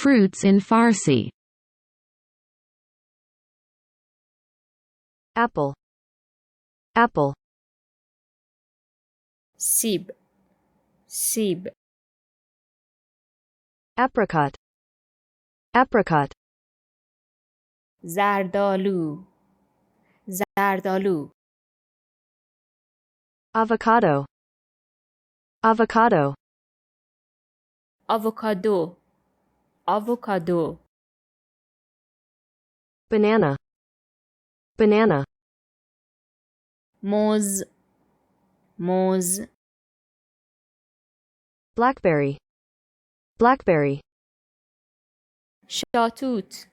fruits in Farsi. apple, apple, سیب سیب apricot, apricot, زردآلو زردآلو avocado, avocado, آووکادو آووکادو banana, banana, موز موز blackberry, blackberry, شاتوت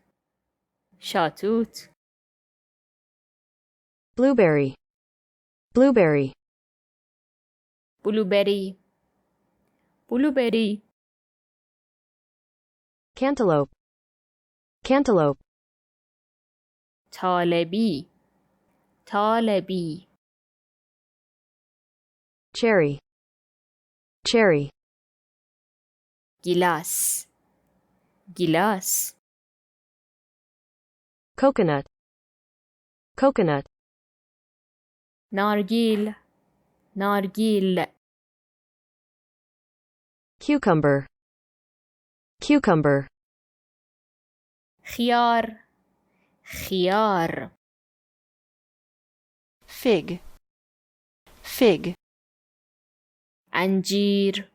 شاتوت blueberry, blueberry, بلوبری بلوبری cantaloupe, cantaloupe, طالبی طالبی cherry, cherry, گیلاس گیلاس coconut, coconut, نارگیل نارگیل cucumber, cucumber, خیار خیار fig, fig, انجیر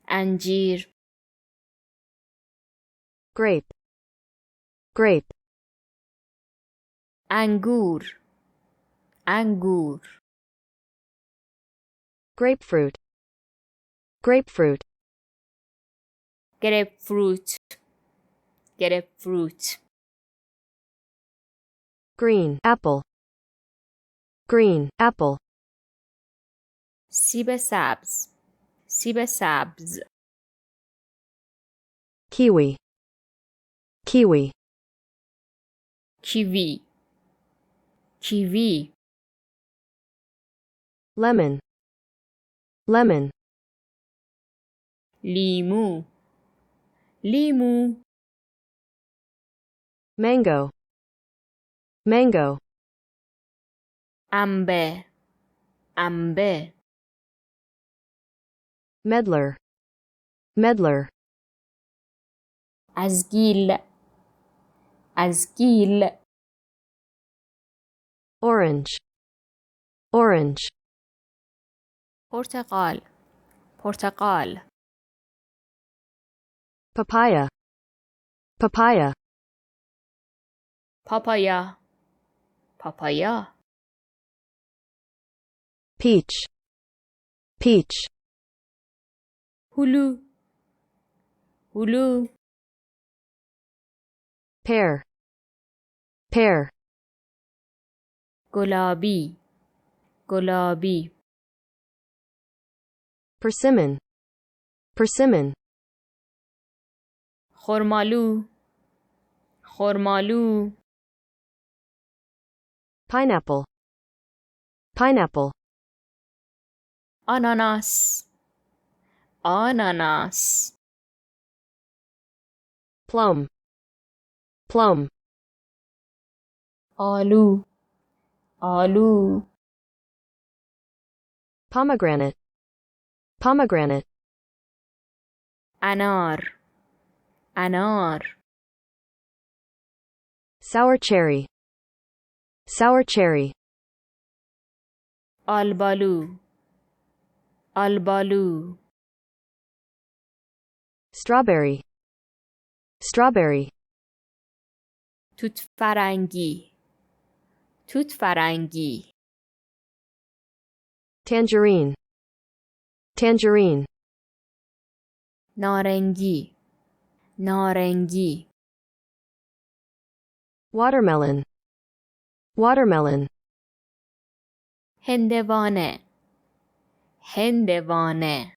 انجیر grape, grape, انگور انگور grapefruit, grapefruit, گرپفروت گرپفروت green apple, green apple, سیب سبز سیب سبز kiwi, kiwi, کیوی کیوی lemon, lemon, لیمو لیمو mango, mango, انبه انبه medlar, medlar, ازگیل ازگیل orange, orange, پرتقال پرتقال papaya, papaya, پاپایا پاپایا peach, peach, هلو هلو pear, pear, گلابی گلابی persimmon, persimmon, خرمالو خرمالو pineapple, pineapple, آناناس آناناس plum, plum, آلو آلو pomegranate, pomegranate, انار انار sour cherry, sour cherry, آلبالو آلبالو strawberry, strawberry, توت فرنگی توت فرنگی tangerine, tangerine, نارنگی نارنگی watermelon, watermelon, هندوانه هندوانه